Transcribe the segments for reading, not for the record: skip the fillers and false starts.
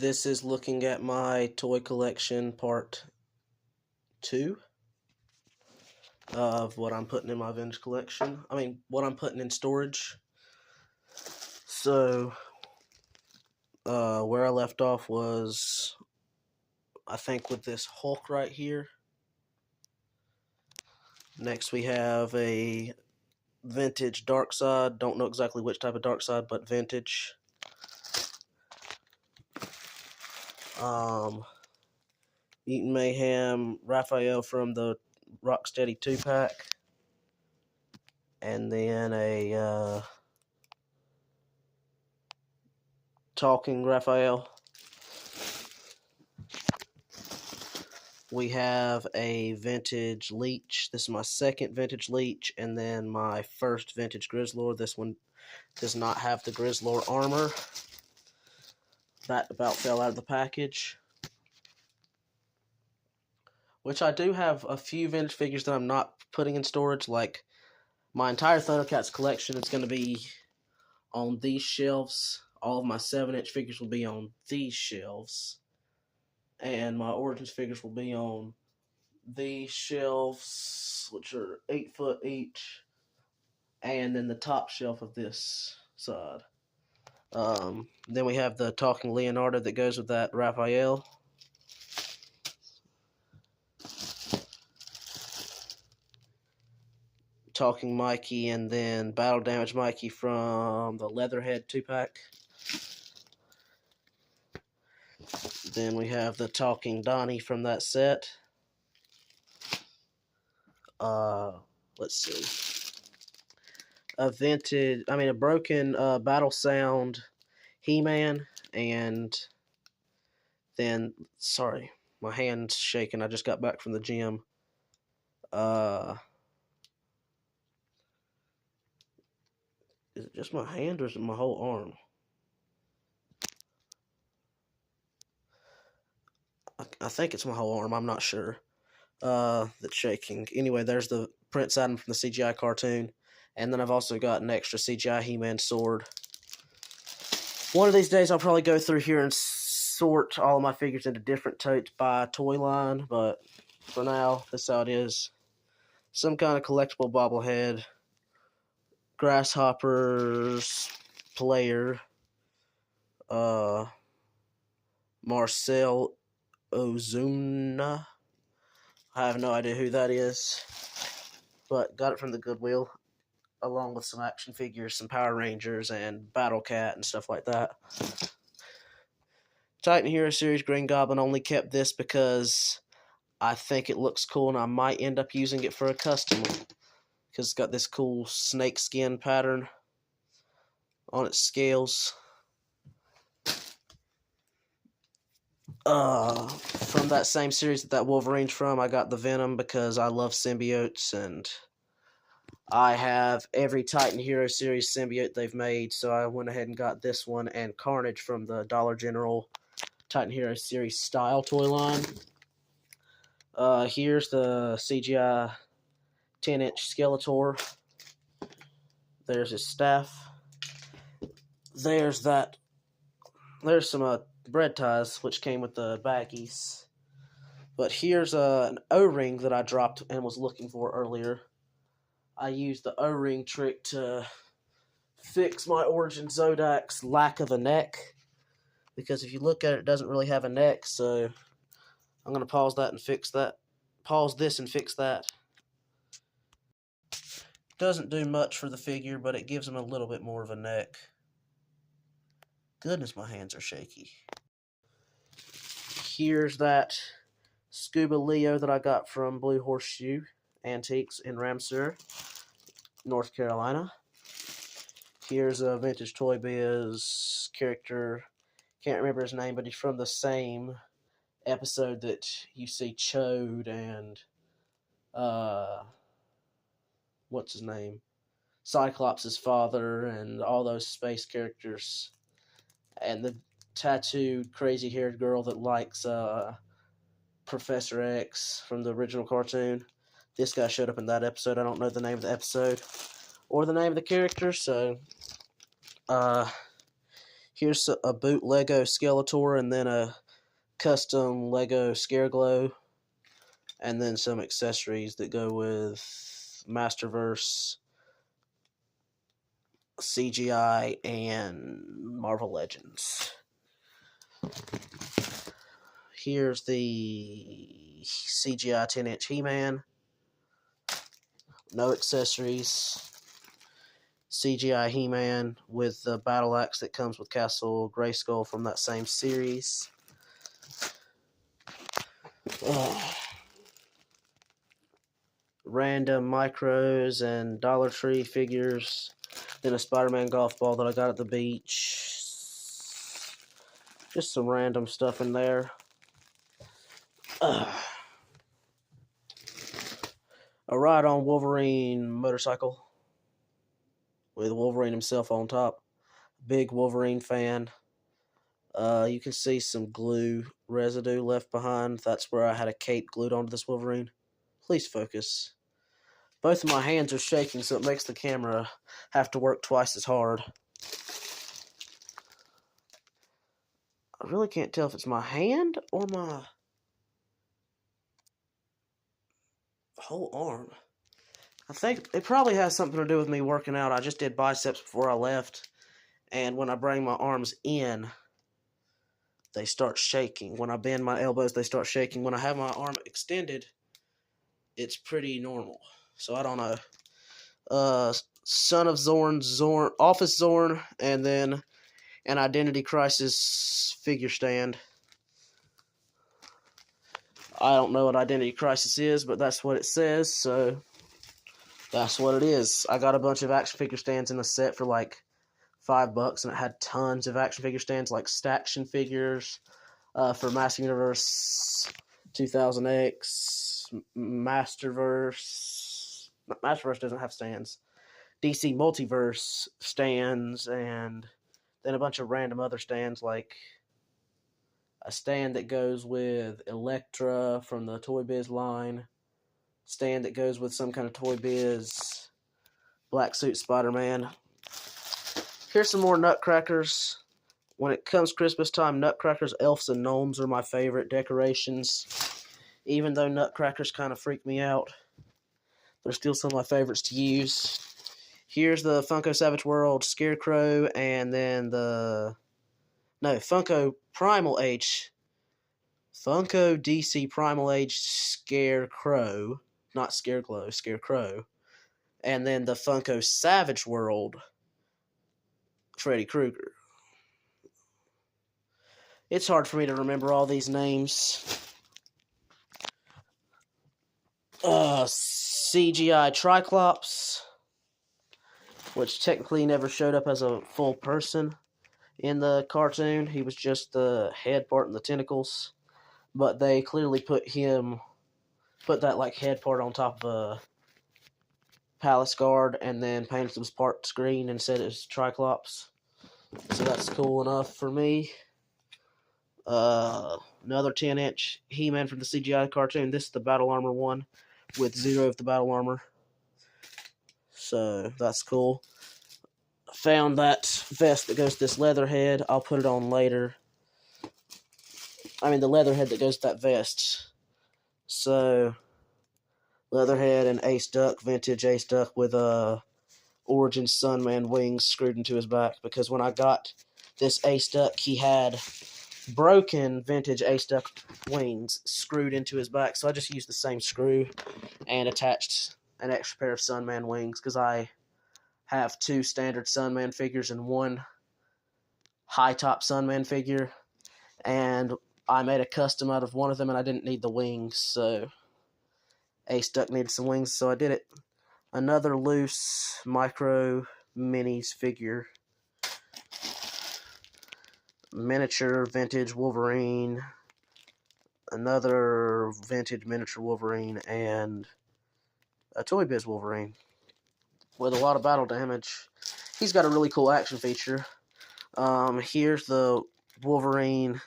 This is looking at my toy collection part 2 of what I'm putting in my vintage collection. What I'm putting in storage. So, where I left off was, I think, with this Hulk right here. Next we have a vintage Darkseid. Don't know exactly which type of Darkseid, but vintage. Mutant Mayhem Raphael from the Rocksteady 2-pack. And then a Talking Raphael. We have a vintage Leech. This is my second vintage Leech, and then my first vintage Grizzlord. This one does not have the Grizzlord armor. That about fell out of the package. Which I do have a few vintage figures that I'm not putting in storage, like my entire Thundercats collection is going to be on these shelves. All of my 7-inch figures will be on these shelves. And my Origins figures will be on these shelves, which are 8 foot each, and then the top shelf of this side. Then we have the Talking Leonardo that goes with that Raphael. Talking Mikey, and then Battle Damage Mikey from the Leatherhead 2-pack. Then we have the Talking Donnie from that set. Let's see. A broken Battle Sound He-Man, and then, sorry, my hand's shaking. I just got back from the gym. Is it just my hand or is it my whole arm? I think it's my whole arm. I'm not sure. That's shaking. Anyway, there's the Prince Adam from the CGI cartoon. And then I've also got an extra CGI He-Man sword. One of these days I'll probably go through here and sort all of my figures into different totes by toy line. But for now, this is how it is. Some kind of collectible bobblehead. Grasshoppers player. Marcel Ozuna. I have no idea who that is, but got it from the Goodwill, along with some action figures, some Power Rangers, and Battle Cat and stuff like that. Titan Hero Series Green Goblin, only kept this because I think it looks cool, and I might end up using it for a custom, because it's got this cool snake skin pattern on its scales. From that same series that Wolverine's from, I got the Venom because I love symbiotes, and I have every Titan Hero Series symbiote they've made, so I went ahead and got this one, and Carnage from the Dollar General Titan Hero Series style toy line. Here's the CGI 10-inch Skeletor. There's his staff. There's some bread ties, which came with the baggies. But here's an O-ring that I dropped and was looking for earlier. I used the O-ring trick to fix my Origin Zodak's lack of a neck, because if you look at it, it doesn't really have a neck, so I'm going to pause that and fix that. Pause this and fix that. Doesn't do much for the figure, but it gives him a little bit more of a neck. Goodness, my hands are shaky. Here's that Scuba Leo that I got from Blue Horseshoe Antiques in Ramseur, North Carolina. Here's a vintage Toy Biz character. Can't remember his name, but he's from the same episode that you see Chode and what's his name? Cyclops' father and all those space characters. And the tattooed, crazy-haired girl that likes Professor X from the original cartoon. This guy showed up in that episode. I don't know the name of the episode or the name of the character, so Here's a boot Lego Skeletor, and then a custom Lego Scareglow, and then some accessories that go with Masterverse, CGI, and Marvel Legends. Here's the CGI 10-inch He-Man. No accessories. CGI He-Man with the battle axe that comes with Castle Grayskull from that same series. Random micros and Dollar Tree figures. Then a Spider-Man golf ball that I got at the beach. Just some random stuff in there. A ride-on Wolverine motorcycle with Wolverine himself on top. Big Wolverine fan. You can see some glue residue left behind. That's where I had a cape glued onto this Wolverine. Please focus. Both of my hands are shaking, so it makes the camera have to work twice as hard. I really can't tell if it's my hand or my whole arm. I think it probably has something to do with me working out. I just did biceps before I left, and when I bring my arms in, they start shaking. When I bend my elbows, they start shaking. When I have my arm extended, it's pretty normal. So I don't know. Son of Zorn, Office Zorn, and then an Identity Crisis figure stand. I don't know what Identity Crisis is, but that's what it says, so that's what it is. I got a bunch of action figure stands in the set for like $5, and it had tons of action figure stands, like Staction figures for Master Universe 2000X, Masterverse. Masterverse doesn't have stands. DC Multiverse stands, and then a bunch of random other stands, like a stand that goes with Elektra from the Toy Biz line, stand that goes with some kind of Toy Biz Black Suit Spider-Man. Here's some more Nutcrackers. When it comes Christmas time, Nutcrackers, elves, and gnomes are my favorite decorations. Even though Nutcrackers kind of freak me out, they're still some of my favorites to use. Here's the Funko Savage World Scarecrow, and then Funko Primal Age. Funko DC Primal Age Scarecrow. Not Scareglow, Scarecrow. And then the Funko Savage World Freddy Krueger. It's hard for me to remember all these names. CGI Triclops, which technically never showed up as a full person in the cartoon. He was just the head part and the tentacles. But they clearly put that like head part on top of a palace guard and then painted some parts green and said it was Triclops. So that's cool enough for me. Another 10-inch He-Man from the CGI cartoon. This is the Battle Armor one with Zero of the Battle Armor. So that's cool. Found that vest that goes to this Leatherhead. I'll put it on later. I mean, the Leatherhead that goes to that vest. So, Leatherhead and Ace Duck, vintage Ace Duck with Origin Sunman wings screwed into his back. Because when I got this Ace Duck, he had broken vintage Ace Duck wings screwed into his back. So I just used the same screw and attached an extra pair of Sunman wings. Because I have 2 standard Sunman figures and 1 high-top Sunman figure. And I made a custom out of one of them, and I didn't need the wings, so Ace Duck needed some wings, so I did it. Another loose Micro Minis figure. Miniature vintage Wolverine. Another vintage miniature Wolverine, and a Toy Biz Wolverine with a lot of battle damage. He's got a really cool action feature. Here's the Wolverine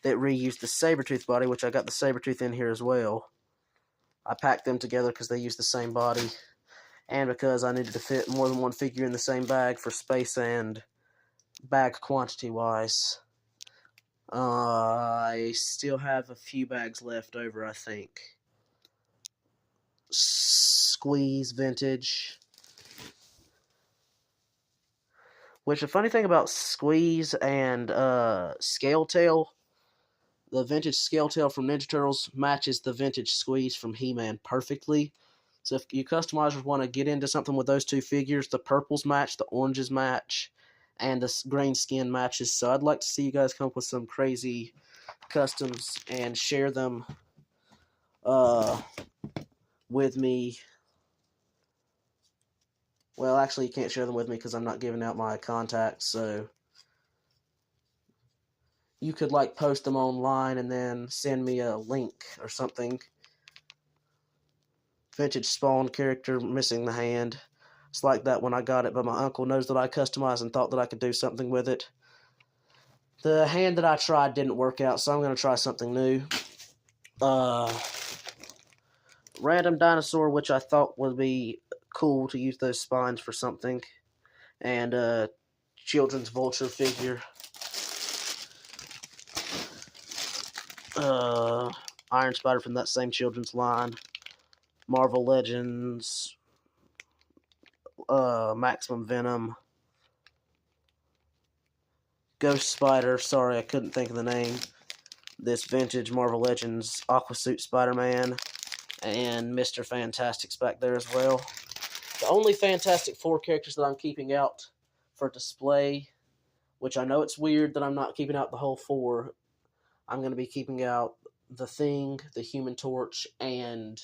that reused the Sabretooth body, which I got the Sabretooth in here as well. I packed them together because they use the same body, and because I needed to fit more than one figure in the same bag for space and bag quantity wise. I still have a few bags left over, I think. Squeeze Vintage. Which, the funny thing about Squeeze and Scale Tail, the vintage Scale Tail from Ninja Turtles matches the vintage Squeeze from He-Man perfectly. So if you customizers want to get into something with those two figures, the purples match, the oranges match, and the green skin matches. So I'd like to see you guys come up with some crazy customs and share them with me. Well, actually, you can't share them with me because I'm not giving out my contacts, so you could like post them online and then send me a link or something. Vintage Spawn character missing the hand. It's like that when I got it, but my uncle knows that I customized and thought that I could do something with it. The hand that I tried didn't work out, so I'm going to try something new. Random Dinosaur, which I thought would be cool to use those spines for something. And Children's Vulture figure. Iron Spider from that same children's line. Marvel Legends. Maximum Venom. Ghost Spider. Sorry, I couldn't think of the name. This vintage Marvel Legends Aquasuit Spider-Man. And Mr. Fantastic's back there as well. The only Fantastic Four characters that I'm keeping out for display, which I know it's weird that I'm not keeping out the whole four. I'm going to be keeping out the Thing, the Human Torch, and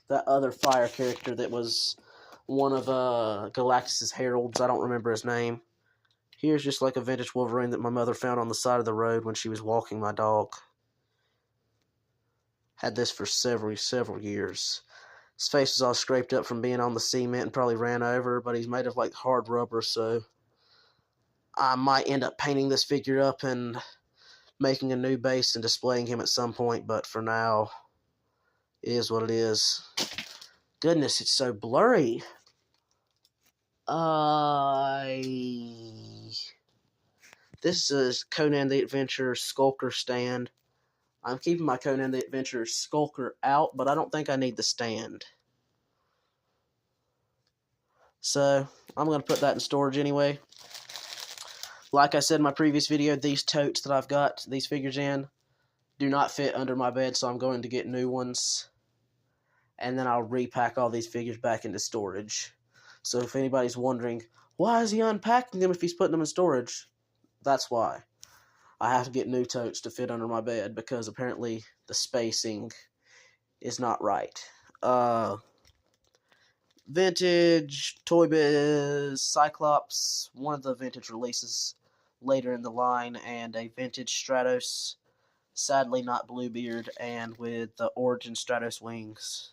that other fire character that was one of Galactus' heralds. I don't remember his name. Here's just like a vintage Wolverine that my mother found on the side of the road when she was walking my dog. Had this for several years. His face is all scraped up from being on the cement and probably ran over, but he's made of like hard rubber, so I might end up painting this figure up and making a new base and displaying him at some point, but for now, it is what it is. Goodness, it's so blurry. This is Conan the Adventurer Skulker stand. I'm keeping my Conan the Adventurer Skulker out, but I don't think I need the stand. So, I'm going to put that in storage anyway. Like I said in my previous video, these totes that I've got these figures in do not fit under my bed, so I'm going to get new ones. And then I'll repack all these figures back into storage. So if anybody's wondering, why is he unpacking them if he's putting them in storage? That's why. I have to get new totes to fit under my bed because apparently the spacing is not right. Vintage Toy Biz Cyclops, one of the vintage releases later in the line, and a vintage Stratos, sadly not Bluebeard, and with the Origin Stratos wings.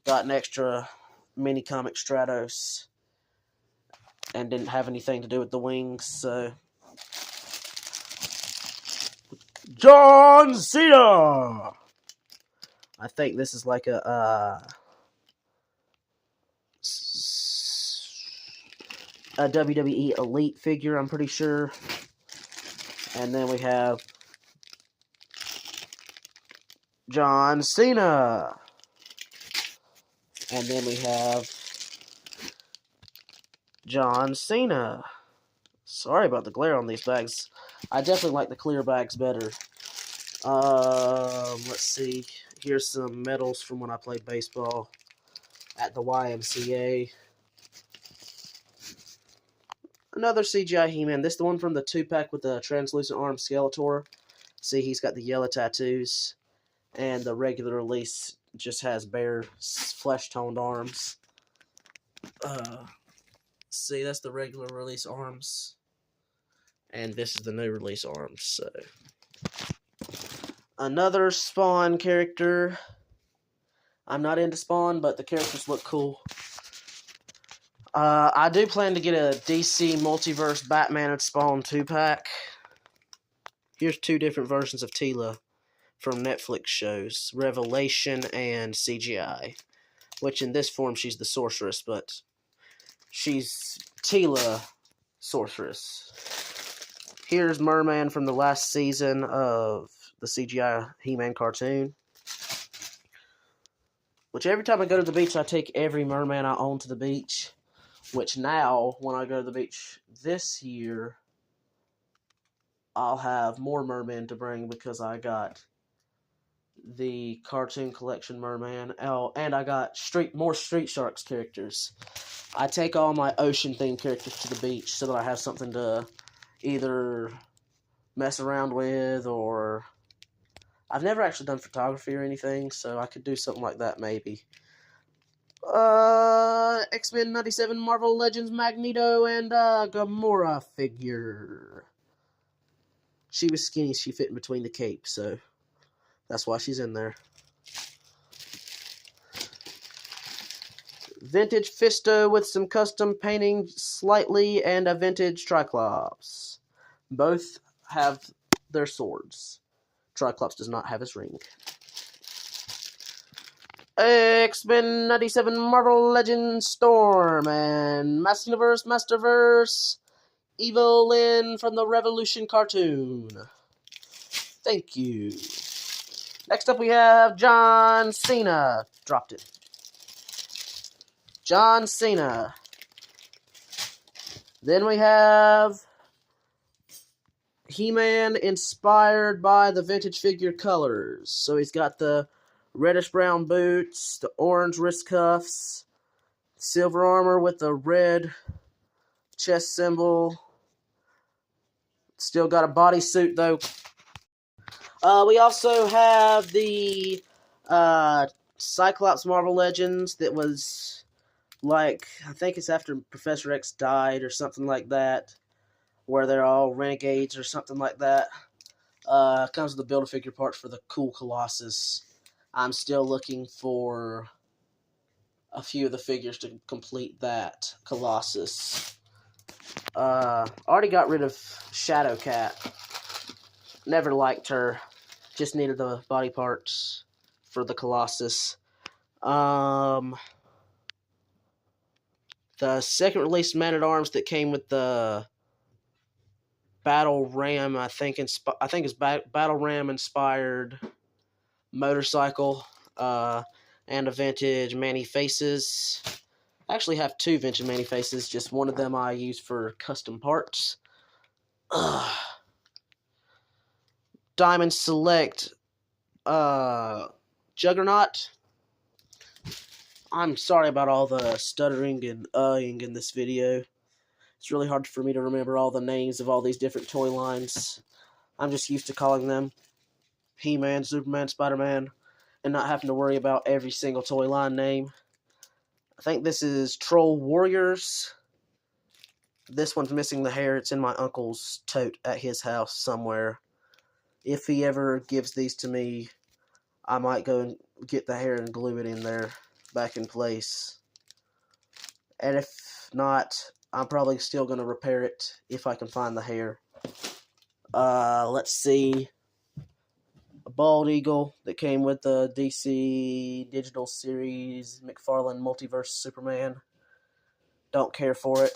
Got an extra mini comic Stratos and didn't have anything to do with the wings, so John Cena! I think this is like a WWE Elite figure, I'm pretty sure. And then we have John Cena. And then we have John Cena. Sorry about the glare on these bags. I definitely like the clear bags better. Let's see. Here's some medals from when I played baseball at the YMCA. Another CGI He-Man. This is the one from the 2-pack with the translucent arm Skeletor. See, he's got the yellow tattoos. And the regular release just has bare flesh-toned arms. See, that's the regular release arms. And this is the new release arms, so. Another Spawn character. I'm not into Spawn, but the characters look cool. I do plan to get a DC Multiverse Batman and Spawn 2-pack. Here's two different versions of Teela from Netflix shows, Revelation and CGI. which in this form she's the sorceress, but she's Teela Sorceress. Here's Merman from the last season of the CGI He-Man cartoon. Which every time I go to the beach, I take every Merman I own to the beach. Which now, when I go to the beach this year, I'll have more Mermen to bring because I got the Cartoon Collection Merman. Oh, and I got more Street Sharks characters. I take all my ocean-themed characters to the beach so that I have something to either mess around with, or I've never actually done photography or anything, so I could do something like that maybe. X-Men 97 Marvel Legends Magneto and Gamora figure. She was skinny, she fit in between the capes, so that's why she's in there. Vintage Fisto with some custom painting slightly, and a vintage Triclops. Both have their swords. Triclops does not have his ring. X-Men 97 Marvel Legends Storm and Masterverse Evelyn from the Revolution cartoon. Thank you. Next up we have John Cena. Dropped it. John Cena. Then we have He-Man inspired by the vintage figure colors. So he's got the reddish-brown boots, the orange wrist cuffs, silver armor with the red chest symbol. Still got a bodysuit, though. We also have the Cyclops Marvel Legends that was, like, I think it's after Professor X died or something like that, where they're all renegades or something like that. Comes with the Build-A-Figure parts for the cool Colossus. I'm still looking for a few of the figures to complete that Colossus. Already got rid of Shadowcat. Never liked her. Just needed the body parts for the Colossus. The second release Man-at-Arms that came with the Battle Ram, I think it's Battle Ram inspired motorcycle, and a vintage Man-E-Faces. I actually have two vintage Man-E-Faces, just one of them I use for custom parts. Diamond Select Juggernaut. I'm sorry about all the stuttering and in this video. It's really hard for me to remember all the names of all these different toy lines. I'm just used to calling them He-Man, Superman, Spider-Man, and not having to worry about every single toy line name. I think this is Troll Warriors. This one's missing the hair. It's in my uncle's tote at his house somewhere. If he ever gives these to me, I might go and get the hair and glue it in there, back in place. And if not, I'm probably still going to repair it if I can find the hair. Let's see. A bald eagle that came with the DC Digital Series McFarlane Multiverse Superman. Don't care for it.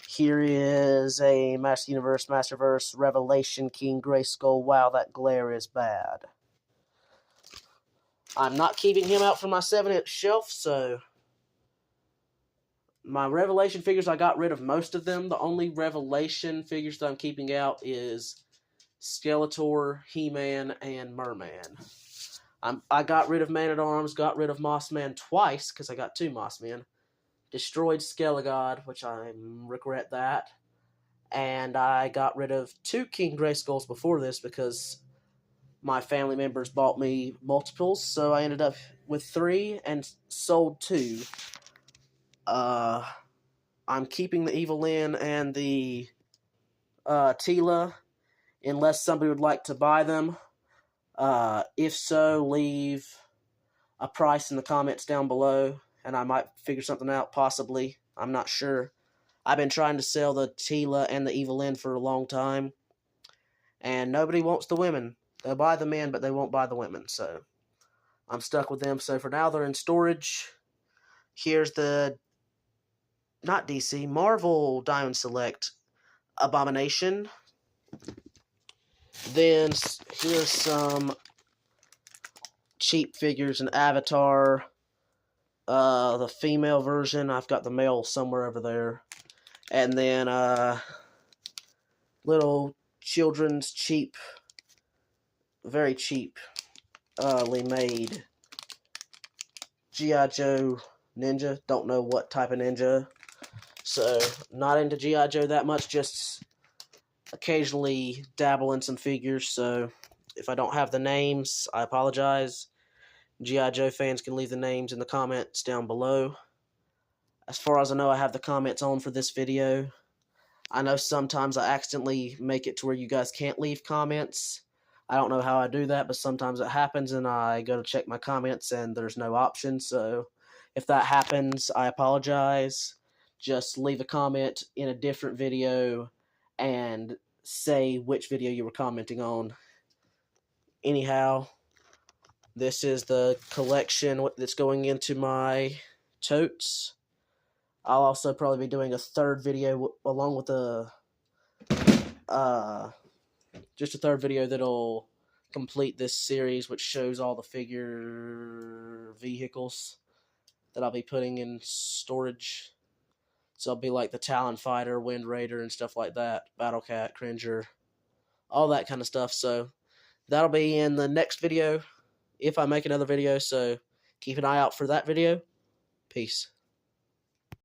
Here is a Master Universe, Masterverse Revelation King Grayskull. Wow, that glare is bad. I'm not keeping him out from my 7-inch shelf, so my Revelation figures, I got rid of most of them. The only Revelation figures that I'm keeping out is Skeletor, He-Man, and Merman. I got rid of Man-at-Arms, got rid of Mossman twice, because I got two Mossmen. Destroyed Skelegod, which I regret that. And I got rid of two King Grayskulls before this, because my family members bought me multiples, so I ended up with 3 and sold 2. I'm keeping the Evelyn and the Teela, unless somebody would like to buy them. If so, leave a price in the comments down below, and I might figure something out, possibly. I'm not sure. I've been trying to sell the Teela and the Evelyn for a long time, and nobody wants the women. They'll buy the men, but they won't buy the women, so I'm stuck with them. So for now, they're in storage. Here's the, not DC, Marvel Diamond Select Abomination. Then here's some cheap figures, an Avatar, the female version. I've got the male somewhere over there. And then little children's cheap, very cheaply made G.I. Joe ninja. Don't know what type of ninja. So, not into G.I. Joe that much, just occasionally dabble in some figures. So, if I don't have the names, I apologize. G.I. Joe fans can leave the names in the comments down below. As far as I know, I have the comments on for this video. I know sometimes I accidentally make it to where you guys can't leave comments. I don't know how I do that, but sometimes it happens, and I go to check my comments, and there's no option. So if that happens, I apologize. Just leave a comment in a different video and say which video you were commenting on. Anyhow, this is the collection that's going into my totes. I'll also probably be doing a third video along with just a third video that'll complete this series, which shows all the figure vehicles that I'll be putting in storage. So it'll be like the Talon Fighter, Wind Raider, and stuff like that, Battle Cat, Cringer, all that kind of stuff. So that'll be in the next video if I make another video. So keep an eye out for that video. Peace.